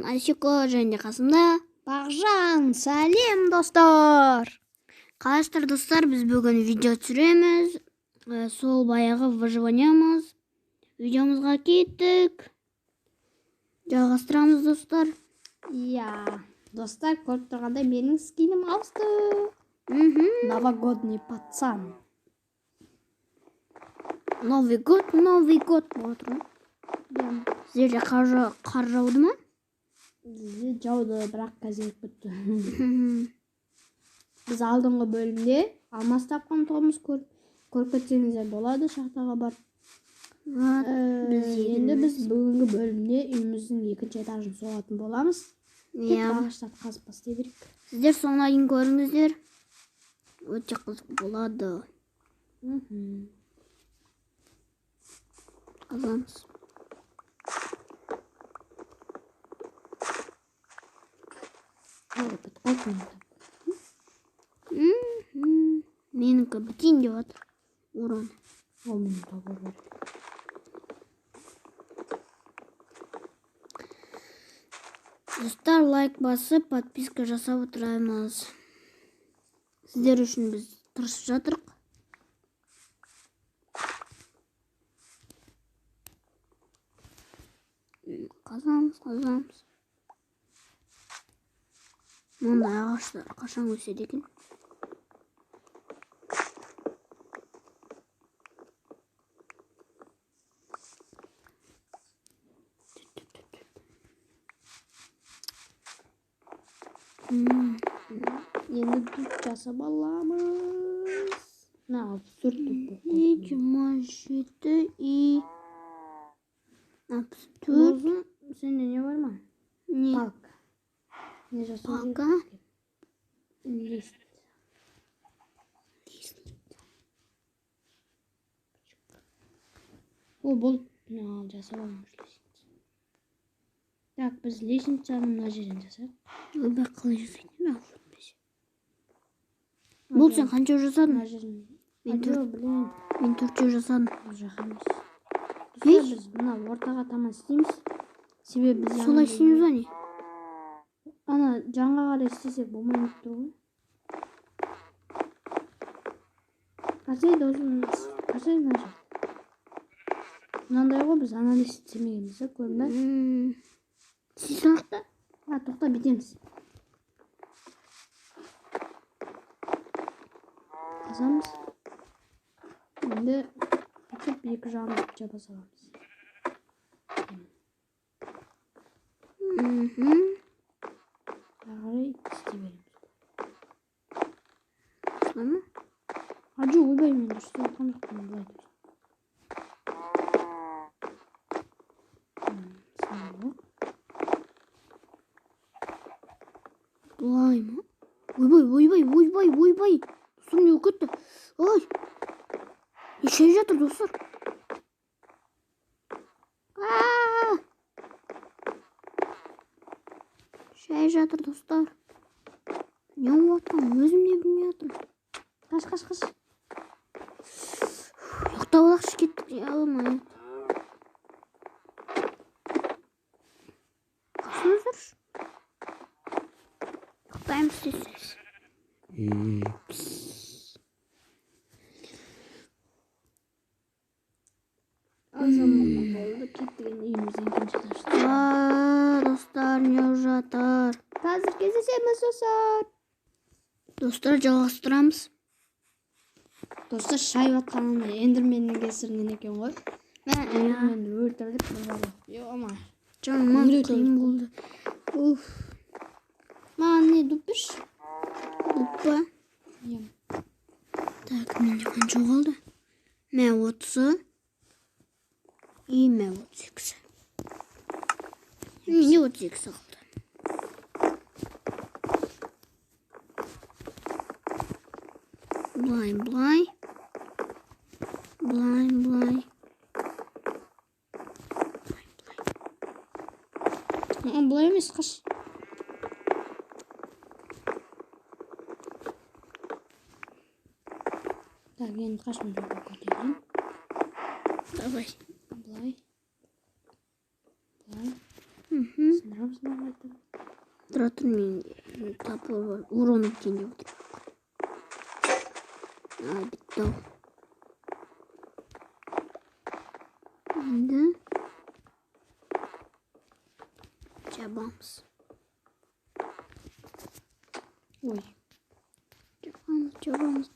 Айшыко және қасымда Бағжан. Сәлем достар. Қалайсыздар достар, біз бүгін видео түсіреміз. Сол баяғы выживаниямыз. Видеомызға кеттік. Жалғастырамыз достар. Достар, көріп тұрғандай менің скинім ауысты. Новогодний пацан. Новый год болады ғой. Сіздерде қар жауды ма? Бізде жауды, бірақ қазір бітті. Біз алдыңғы бөлімде алмас тапқан тобымыз көріп кетсеңіздер болады, шахтаға бар. Енді біз бүгінгі бөлімде үйіміздің екінші этажын соғатын боламыз. Тек ағаштарды қазып бастай берейік. Сіздер соңына дейін көріңіздер. Өте қызық болады. Қазамыз. Менікі бітейін деп отыр. Урон. Ол мені таба бар. Достар, лайк басып, подписка жасап отырамыз. Сіздер үшін біз тырысып жатырық. Қазамыз. Мұндай ағаштар қашан өседі екен? Енді түп жасап аламыз. Абсурд түп. 27 и... Абсурд. Сенде не бар ма? Не? Палка. Не жасау керек? Палка? Лист. Ол болып жасап аламыз лист. Так, біз лестницаны мына жерден жасайық. Өбі қалай жасайтын? Бұл сен қанша жасадың? Мына жерден. Мен 4 жасадым. Бұл жаққа емес. Біз мына ортаға таман істейміз. Себебі біз солай істейміз ба не? Ана жанға қарай істесек болмай тұр ғой. Қасайды мына жер. Мынандай ғой, біз анализ істемегенбіз, көрдің бе? Тоқта? Тоқта, бітеміз. Қазамыз. Енді бүйтіп екі жағын жаба саламыз. Қарай істей береміз. Солай ма? Аджу, ойбай, мен дұрыс айтқан жоқпын, былай дұрыс. Бұлай ма? Ойбай. Достар, не өкетті? Ой! Шай жатыр, достар. Шай жатыр, достар. Не оғатқан? Өзім не білмей жатыр. Қаш. Ұйықтап алақшы кеттік. Алмай. Қасыңыздаршы. Ұйықтаймыз десіз. Азамат болды, кеттіген үйіміздің екінші этажды. Достар, не жатыр? Қазір кездесеміз, достар. Достар, жалғастырамыз. Достар, шай батқанында эндерменнің кесірінен екен ғой. Эндерменді өлтірдік. Жаңыман қиын болды. Маған не дуп берші? Дуп па? Так, менде қанша қалды? Мә 30 и мә 32. Менде 32 қалды. Былай. Бұлай емес, қаш. Так, енді қашма жоққа көтерейін. Давай. Былай. Сындырамыз нормально. Тұра тұр, мен тапыр бар. Уроны біткен деп отыр. Бітті ау. Енді жабамыз. Ой. Жабамыз.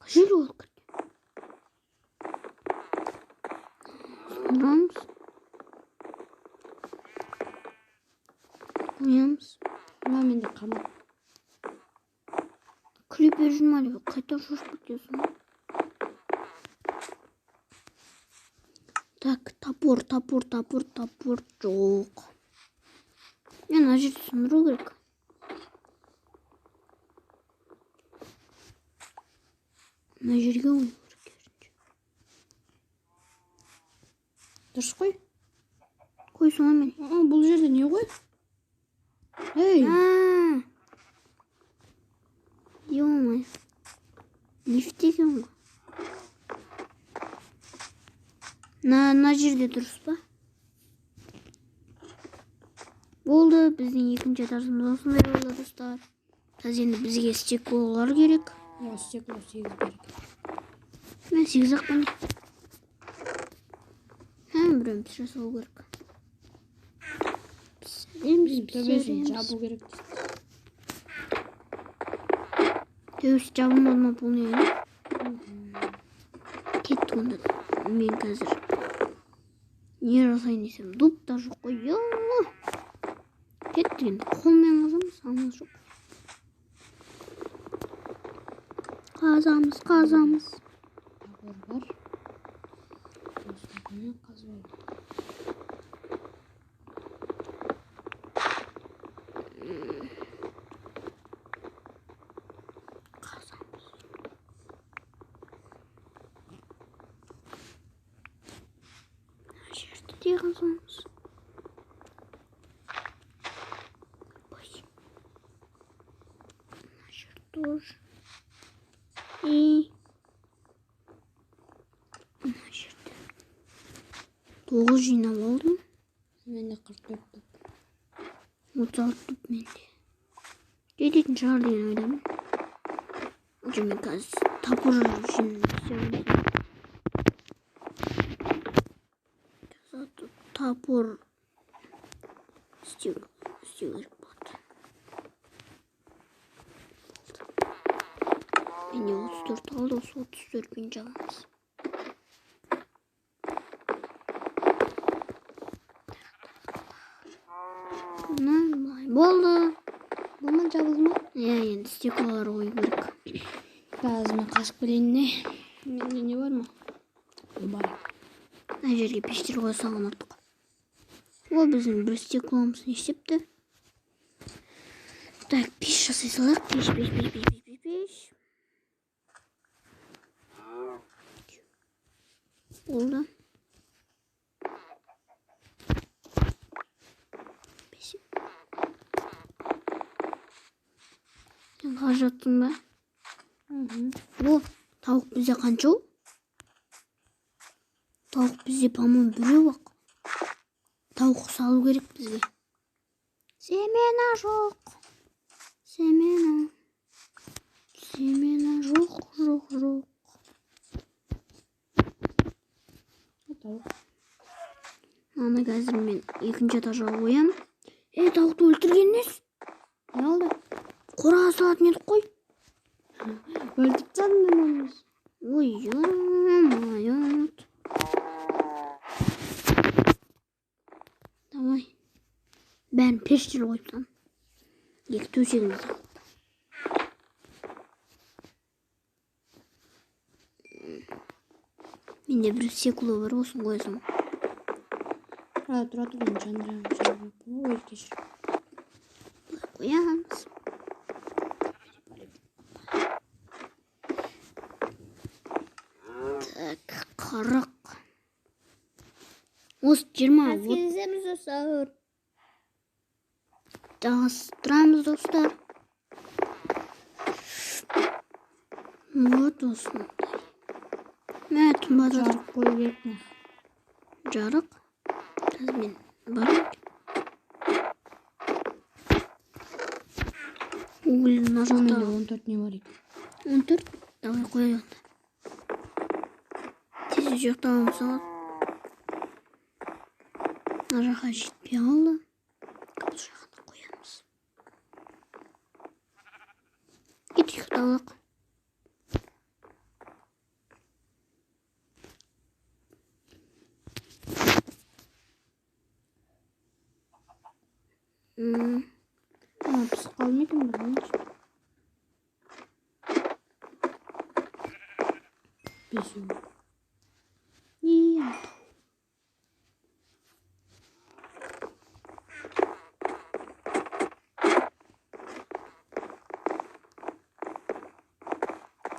Қажел ол кірді. Сындырамыз. Қоямыз. Мына менде қамат. Күліп беріп ма деп қайта шошып кетесің. Так, топор жоқ. Мен ана жерді сындыру керек. Ана жерге ойын керек. Дұрыс қой. Қой сонымен. Бұл жерде не қой? Ей! Ё-моё. Лифт екен ғой. Ана жерде дұрыс па? Болды, біздің екінші этажымыз осындай болды, достар. Қазір енді бізге стеклолар керек. Стекло 8 керек. Мен 8 ақ қане. Біреуіміз жасау керек. Төбесін жабу керек. Төбесі жабылмады ма бұл не? Кетті онда. Мен қазір не жасайын десем, дұп та жоқ қой. Кетті енді. Қолмен қазамыз, амал жоқ. Қазамыз. Тағыр бар. Осыны қазбайды. Жерді де қазамыз. Тоже. И ана жерде 9 жинап алдым. Менде 44 туп. 36 туп менде. Жететін шығар деген ойдамын. Мен қазір тапыр жинап тапыр істеу керек болады. Менде 34 алды, осы 34-пен жабамыз. Болды. Бұл ма жабылды ма? Енді стеклолар қою керек. Қазір мен қашып келейін не? Менде не бар ма? Бар. Ана жерге пештер қойсақ ұмыттық. Ол біздің бір стекломыз не істепті? Так, пеш жасай салайық. Пеш. Болды. Сен қалай жаттың ба? О, тауық бізде қанша ол? Тауық бізде, по-моему, біреу ақ. Тауық салу керек бізге. Семена жоқ. Семена жоқ. Ана қазір мен екінші этажға қоям. Тауықты өлтірген несі? Не oldu? Қораға салатын едік қой. Öldük sandım olmuş. Ой, ё-моё. Давай. Бәрін пештер қойып тастадым. Екі төсегіміз ал. Менде бір стекло бар, осын қойсам. Тұра тұрдым, жандырам. Ой, кешір. Қоямыз. Так, 40. Осы 20. Кеземіз осауыр. Дағыстырамыз, достар. Вот осыны. Мә, тұнбады. Жарық қою керек не? Жарық. Қазір мен барам. Уголь мына Менде жақта 14 не бар екен. 14. Давай қояйық. Тез ұйықтауымыз алады. Мына жаққа жетпей қалды. Бұл жағына қоямыз. Кет ұйықталық. Пісіп қалды ма екен білмеймін. Бесеу. Иә.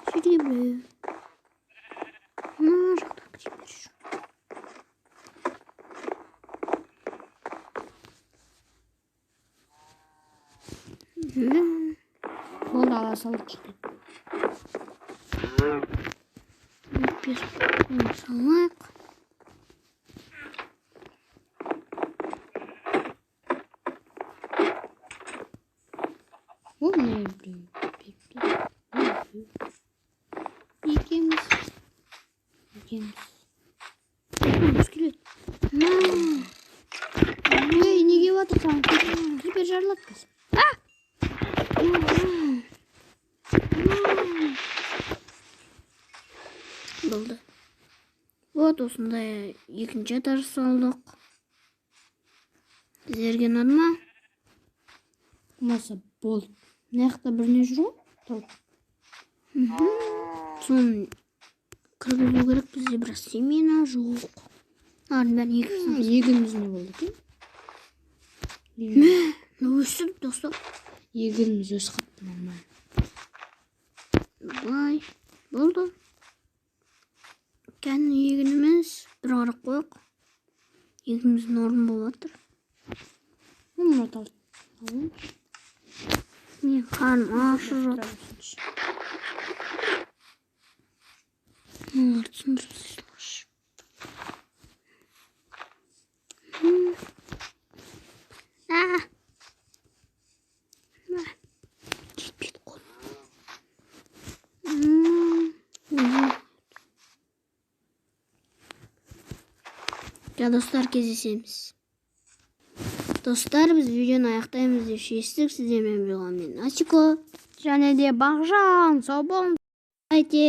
Жүре бер. Мына жақта кіре бер. Болды, ала салдық шыққан. Бес салайық. Ол не біреу? Екеміз. Екеміз. Келеді. Ей, неге батырсың? Кірпе жарылады біз. Болды. Вот осындай екінші этаж салдық. Сіздерге ұнады ма? Маса болды. Мына жақта біріне жүр ғой? Соны кіргізу керек, бізде бір семена жоқ. Бәрін Егініміз не болды екен? өсіп достар. Егініміз өс қапты нормально. Бай. Болды. Кәні егініміз бір қарап қойық. Егініміз норм болып жатыр. Мұны тал. Мен қарным ашып жатыр. Олар түсіндіріп салшы. Жетпейді қол. Достар, кездесеміз. Достар, біз видеоны аяқтаймыз деп шештік. Сіздермен болған мен Асико. Және де Бағжан, сау болыңыз. Қайте.